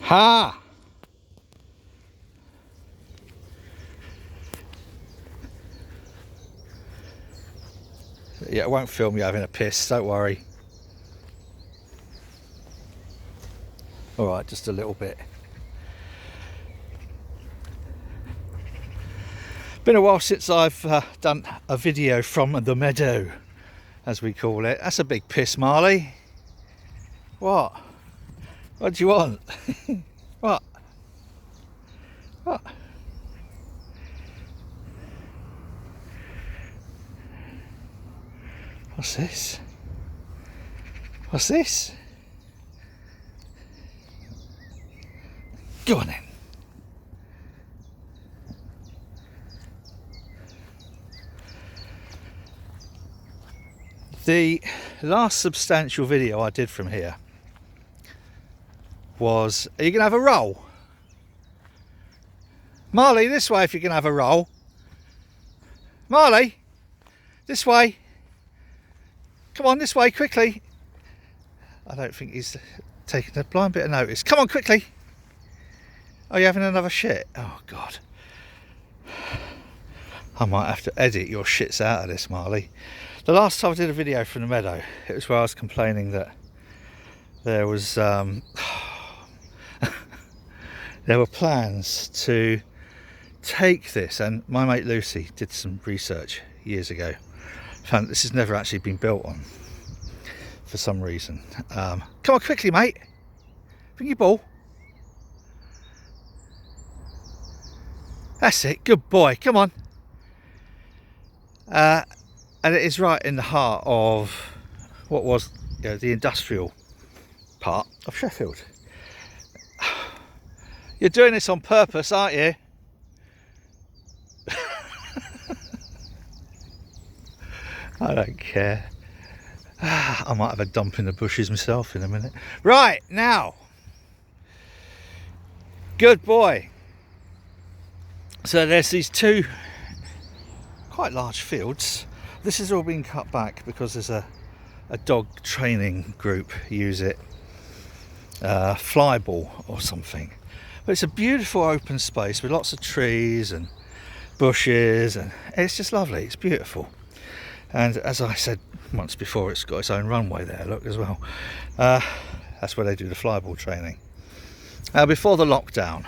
Ha! Yeah, I won't film you having a piss, don't worry. Alright, just a little bit. Been a while since I've done a video from the meadow, as we call it. That's a big piss, Marley. What? What do you want? What? What? What's this? What's this? Go on then. The last substantial video I did from here was, are you going to have a roll? Marley, this way if you're going to have a roll. Marley, this way. Come on, this way, quickly. I don't think he's taking a blind bit of notice. Come on, quickly. Are you having another shit? Oh, God. I might have to edit your shits out of this, Marley. The last time I did a video from the meadow, it was where I was complaining that there was there were plans to take this, and my mate Lucy did some research years ago, found this has never actually been built on for some reason. Come on quickly, mate, bring your ball. That's it, good boy, come on. And it is right in the heart of what was, you know, the industrial part of Sheffield. You're doing this on purpose, aren't you? I don't care. I might have a dump in the bushes myself in a minute. Right, now. Good boy. So there's these two quite large fields. This has all been cut back because there's a dog training group use it, Flyball or something. But it's a beautiful open space with lots of trees and bushes, and it's just lovely. It's beautiful. And as I said once before, it's got its own runway there, look, as well. That's where they do the flyball training. Before the lockdown,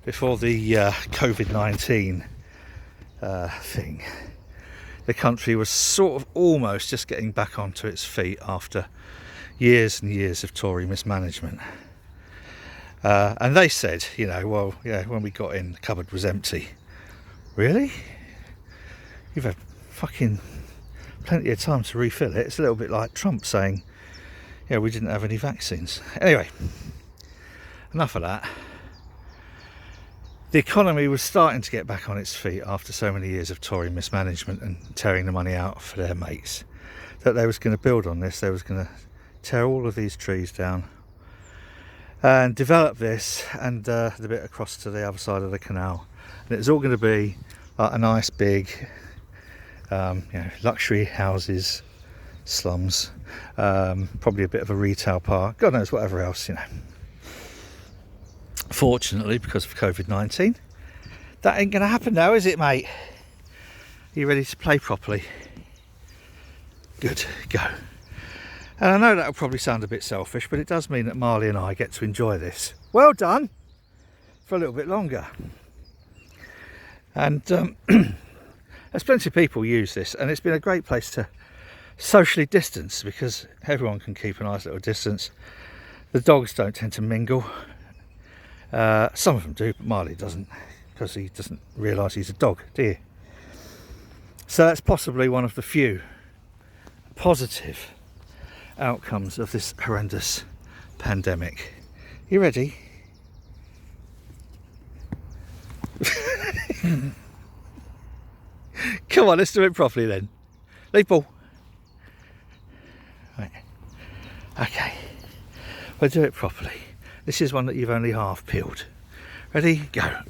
before the COVID-19 thing, the country was sort of almost just getting back onto its feet after years and years of Tory mismanagement. And they said, you know, well, yeah, when we got in, the cupboard was empty. Really? You've had fucking plenty of time to refill it. It's a little bit like Trump saying, yeah, we didn't have any vaccines. Anyway, enough of that. The economy was starting to get back on its feet after so many years of Tory mismanagement and tearing the money out for their mates, that they was going to build on this. They was going to tear all of these trees down and develop this and the bit across to the other side of the canal. And it was all going to be like a nice big you know, luxury houses, slums, probably a bit of a retail park, God knows, whatever else, you know. Fortunately, because of COVID-19, that ain't going to happen now, is it, mate? Are you ready to play properly? Good, go. And I know that'll probably sound a bit selfish, but it does mean that Marley and I get to enjoy this. Well done! For a little bit longer. And there's plenty of people use this, and it's been a great place to socially distance because everyone can keep a nice little distance. The dogs don't tend to mingle. Some of them do, but Marley doesn't, because he doesn't realise he's a dog, do you? So that's possibly one of the few positive outcomes of this horrendous pandemic. You ready? Come on, let's do it properly then. Lead ball. Right. Okay, we'll do it properly. This is one that you've only half peeled. Ready? Go.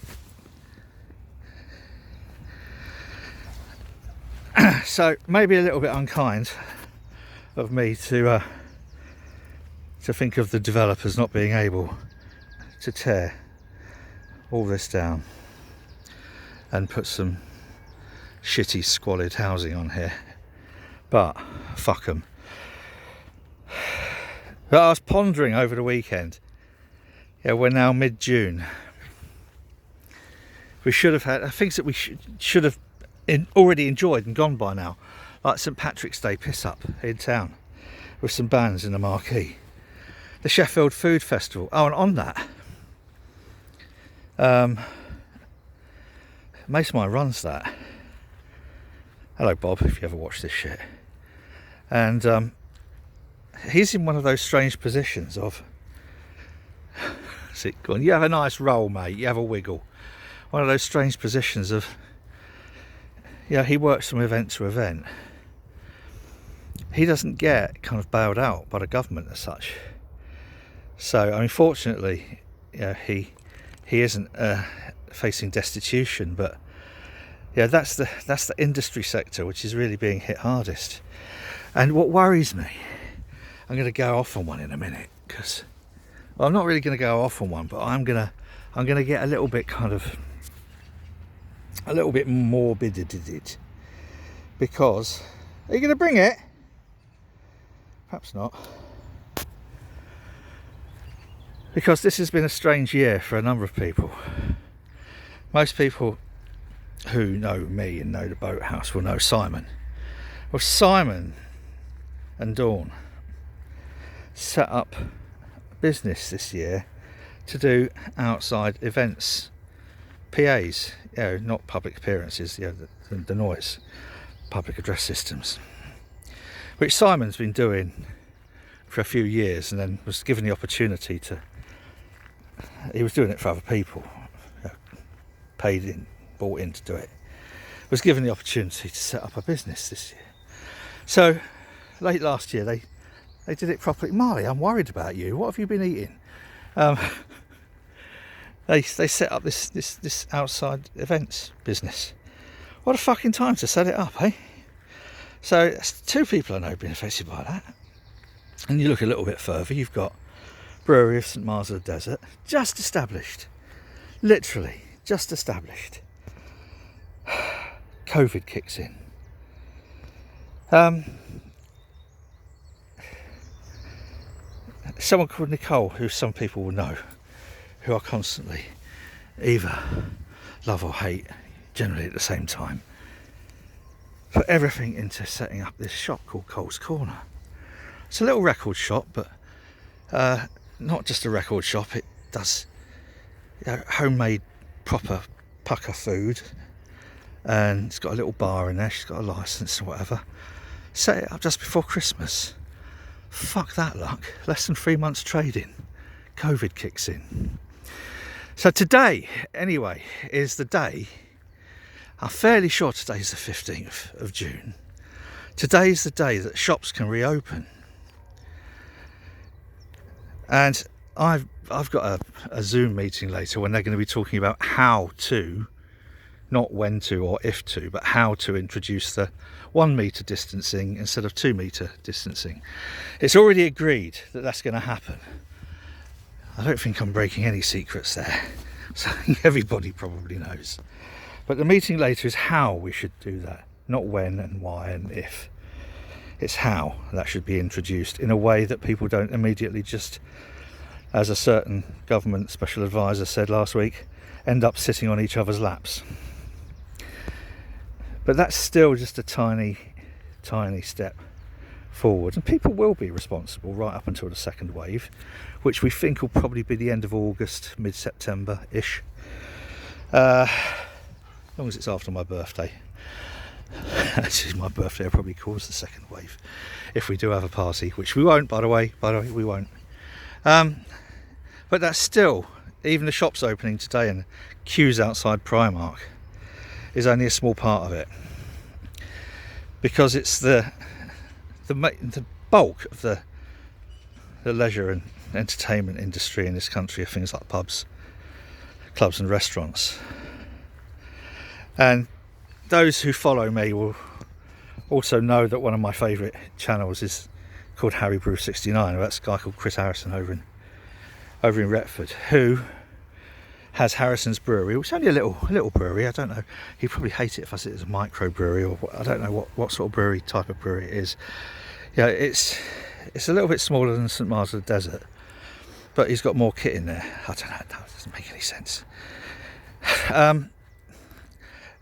So maybe a little bit unkind of me to think of the developers not being able to tear all this down and put some shitty, squalid housing on here. But fuck 'em. But I was pondering over the weekend. Yeah, we're now mid-June. We should have had things that we should have already enjoyed and gone by now, like St Patrick's Day piss up in town with some bands in the marquee. The Sheffield Food Festival. Oh, and on that, mate of mine runs that. Hello, Bob, if you ever watch this shit. And he's in one of those strange positions of, you have a nice roll, mate, you have a wiggle. One of those strange positions of, he works from event to event. He doesn't get kind of bailed out by the government as such. So, I mean, fortunately, he isn't facing destitution, but that's the industry sector which is really being hit hardest. And what worries me, I'm going to go off on one in a minute, because I'm not really going to go off on one, but I'm going to get a little bit morbid, because are you going to bring it? Perhaps not. Because this has been a strange year for a number of people. Most people who know me and know the Boathouse will know Simon. Well, Simon and Dawn set up a business this year to do outside events, PAs, not public appearances, the noise, public address systems, which Simon's been doing for a few years, and then was given the opportunity he was doing it for other people, paid in, bought in to do it, was given the opportunity to set up a business this year. So late last year they did it properly. Marley, I'm worried about you, what have you been eating? They set up this outside events business. What a fucking time to set it up, eh? So two people I know have been affected by that. And you look a little bit further, you've got Brewery of St Mars of the Desert, just established. Literally, just established. COVID kicks in. Someone called Nicole, who some people will know, who are constantly either love or hate, generally at the same time, put everything into setting up this shop called Cole's Corner. It's a little record shop, but not just a record shop. It does homemade, proper pucker food, and it's got a little bar in there. She's got a license or whatever. Set it up just before Christmas. Fuck that luck. Less than 3 months trading. COVID kicks in. So today, anyway, is the day. I'm fairly sure today's the 15th of June. Today's the day that shops can reopen. And I've got a Zoom meeting later when they're going to be talking about how to, not when to or if to, but how to introduce the 1 metre distancing instead of 2 metre distancing. It's already agreed that that's going to happen. I don't think I'm breaking any secrets there. So everybody probably knows. But the meeting later is how we should do that, not when and why and if. It's how that should be introduced in a way that people don't immediately just, as a certain government special advisor said last week, end up sitting on each other's laps. But that's still just a tiny step forward, and people will be responsible right up until the second wave, which we think will probably be the end of August, mid-September-ish, as long as it's after my birthday. Actually, my birthday will probably cause the second wave if we do have a party, which we won't, by the way, we won't. But that's still, even the shops opening today and queues outside Primark is only a small part of it, because it's the bulk of the leisure and entertainment industry in this country are things like pubs, clubs and restaurants. And those who follow me will also know that one of my favourite channels is called Harry Brew 69. That's a guy called Chris Harrison over in over in Retford, who has Harrison's Brewery, which is only a little brewery. I don't know, he'd probably hate it if I said it's a micro brewery, or I don't know what sort of brewery, type of brewery it is. Yeah, it's a little bit smaller than St Mars of the Desert, but he's got more kit in there. I don't know, that doesn't make any sense.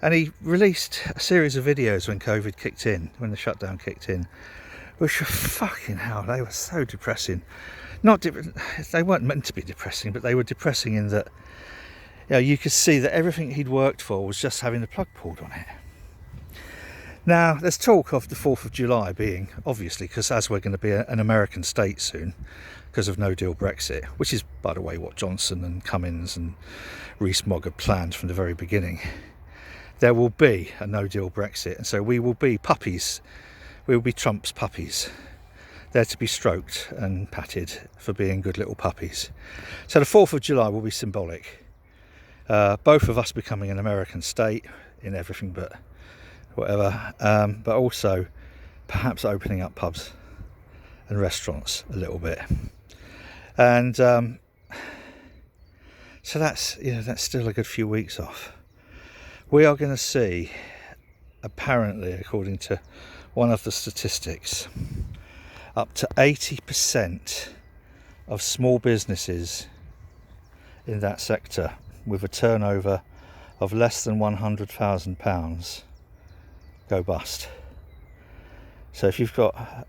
And he released a series of videos when COVID kicked in, when the shutdown kicked in, which were fucking hell, they were so depressing. They weren't meant to be depressing, but they were depressing in that, you know, you could see that everything he'd worked for was just having the plug pulled on it. Now, there's talk of the 4th of July being, obviously, because as we're going to be an American state soon, because of no deal Brexit, which is, by the way, what Johnson and Cummins and Rees-Mogg had planned from the very beginning. There will be a no deal Brexit, and so we will be puppies. We will be Trump's puppies. They're to be stroked and patted for being good little puppies. So the 4th of July will be symbolic. Both of us becoming an American state in everything but whatever, but also perhaps opening up pubs and restaurants a little bit. And so that's still a good few weeks off. We are going to see, apparently, according to one of the statistics, up to 80% of small businesses in that sector with a turnover of less than £100,000 go bust. So if you've got,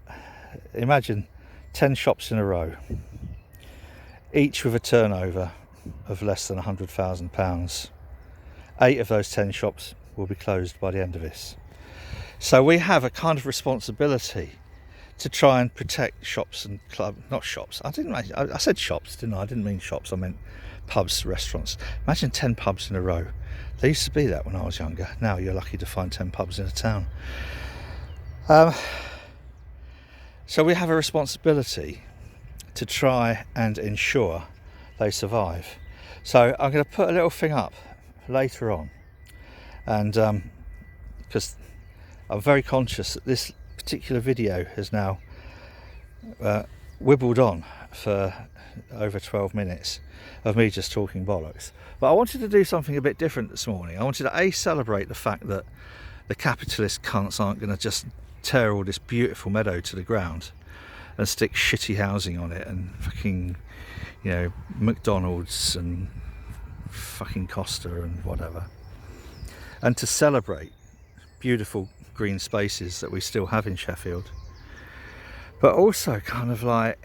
imagine 10 shops in a row, each with a turnover of less than £100,000, 8 of those 10 shops will be closed by the end of this. So we have a kind of responsibility to try and protect shops and not shops. I said shops, didn't I? I didn't mean shops. I meant pubs, restaurants. Imagine 10 pubs in a row. There used to be that when I was younger. Now you're lucky to find 10 pubs in a town. So we have a responsibility to try and ensure they survive. So I'm going to put a little thing up later on, and because I'm very conscious that this particular video has now wibbled on for over 12 minutes of me just talking bollocks. But I wanted to do something a bit different this morning. I wanted to celebrate the fact that the capitalist cunts aren't going to just tear all this beautiful meadow to the ground and stick shitty housing on it and fucking, you know, McDonald's and fucking Costa and whatever. And to celebrate beautiful green spaces that we still have in Sheffield. But also kind of like,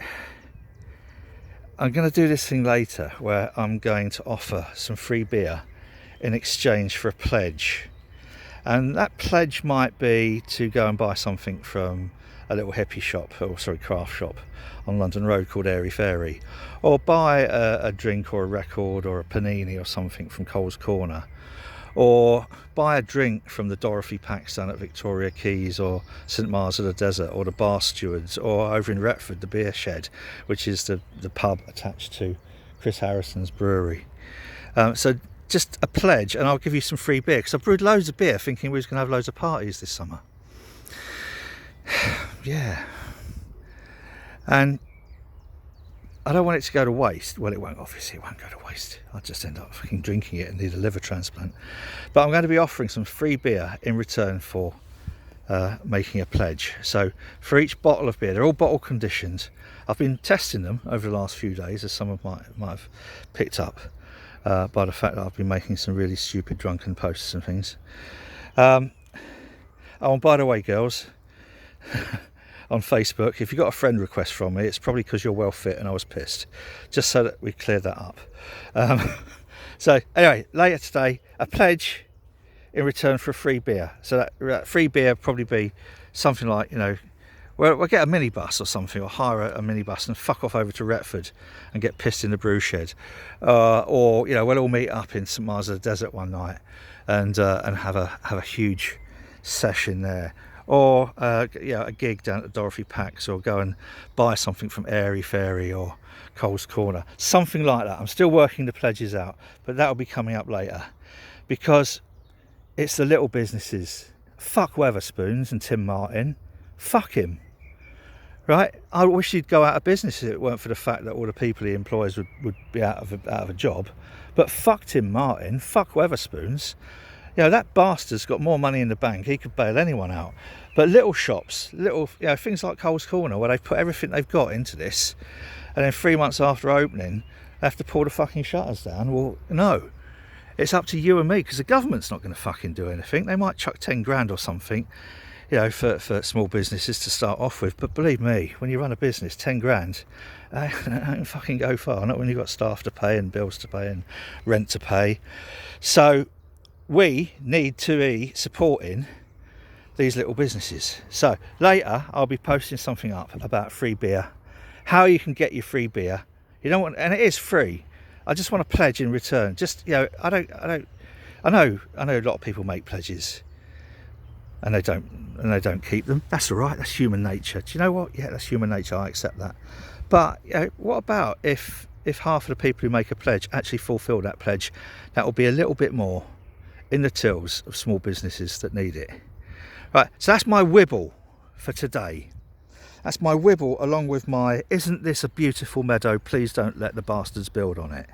I'm going to do this thing later where I'm going to offer some free beer in exchange for a pledge. And that pledge might be to go and buy something from a little hippie shop, craft shop on London Road called Airy Fairy, or buy a drink or a record or a panini or something from Cole's Corner, or buy a drink from the Dorothy Packs down at Victoria Quays or St Mars of the Desert, or the Bar Stewards, or over in Retford the Beer Shed, which is the pub attached to Chris Harrison's brewery. So just a pledge, and I'll give you some free beer, because I've brewed loads of beer thinking we was going to have loads of parties this summer. Yeah. And I don't want it to go to waste. Well, it won't, obviously, it won't go to waste. I'll just end up fucking drinking it and need a liver transplant. But I'm going to be offering some free beer in return for making a pledge. So for each bottle of beer, they're all bottle conditioned. I've been testing them over the last few days, as some of might have picked up by the fact that I've been making some really stupid drunken posts and things. Oh, and by the way, girls, on Facebook, if you got a friend request from me, it's probably because you're well fit and I was pissed, just so that we cleared that up. So anyway, later today, a pledge in return for a free beer. So that free beer probably be something like, you know, we'll get a minibus or something, or hire a minibus and fuck off over to Retford and get pissed in the brew shed, or, you know, we'll all meet up in St Mars of the Desert one night and have a huge session there. Or a gig down at the Dorothy Packs, or go and buy something from Airy Fairy or Cole's Corner, something like that. I'm still working the pledges out, but that'll be coming up later, because it's the little businesses. Fuck Weatherspoons and Tim Martin, fuck him. right? I wish he'd go out of business if it weren't for the fact that all the people he employs would be out of a job. But fucked him, Martin. Fuck Weatherspoons. You know, that bastard's got more money in the bank. He could bail anyone out. But little shops, things like Cole's Corner, where they've put everything they've got into this, and then 3 months after opening, they have to pull the fucking shutters down. Well, no. It's up to you and me, because the government's not going to fucking do anything. They might chuck 10 grand or something, you know, for small businesses to start off with. But believe me, when you run a business, 10 grand, don't fucking go far. Not when you've got staff to pay and bills to pay and rent to pay. So we need to be supporting these little businesses. So later, I'll be posting something up about free beer, how you can get your free beer. You don't want, and it is free. I just want to pledge in return. Just, you know, I know a lot of people make pledges and they don't keep them. That's all right. That's human nature. Do you know what? Yeah, that's human nature. I accept that. But you know, what about if half of the people who make a pledge actually fulfil that pledge? That will be a little bit more in the tills of small businesses that need it. Right. So that's my wibble for today. That's my wibble, along with my, isn't this a beautiful meadow? Please don't let the bastards build on it.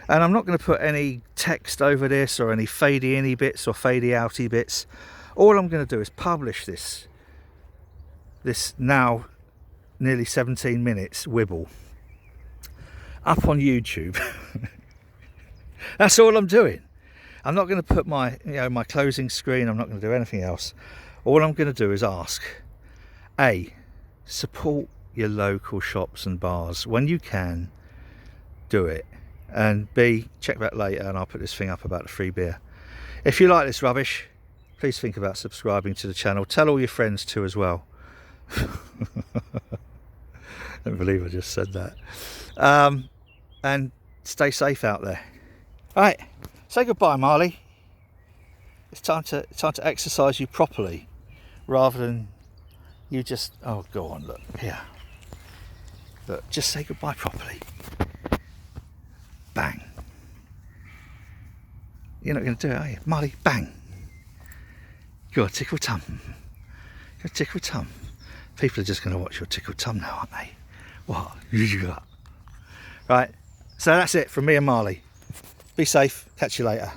And I'm not going to put any text over this or any fadey inny bits or fadey outy bits. All I'm going to do is publish this now nearly 17 minutes wibble up on YouTube. That's all I'm doing. I'm not going to put my closing screen. I'm not going to do anything else. All I'm going to do is ask, A, support your local shops and bars when you can. Do it. And B, check back later and I'll put this thing up about the free beer. If you like this rubbish, please think about subscribing to the channel. Tell all your friends too as well. I don't believe I just said that. And stay safe out there. All right, say goodbye, Marley. It's time to exercise you properly, rather than you just, oh, go on, look, here. Look, just say goodbye properly. Bang. You're not going to do it, are you? Marley, bang. Go on, tickle tum. Go tickle tum. People are just going to watch your tickle tum now, aren't they? What? Right, so that's it from me and Marley. Be safe, catch you later.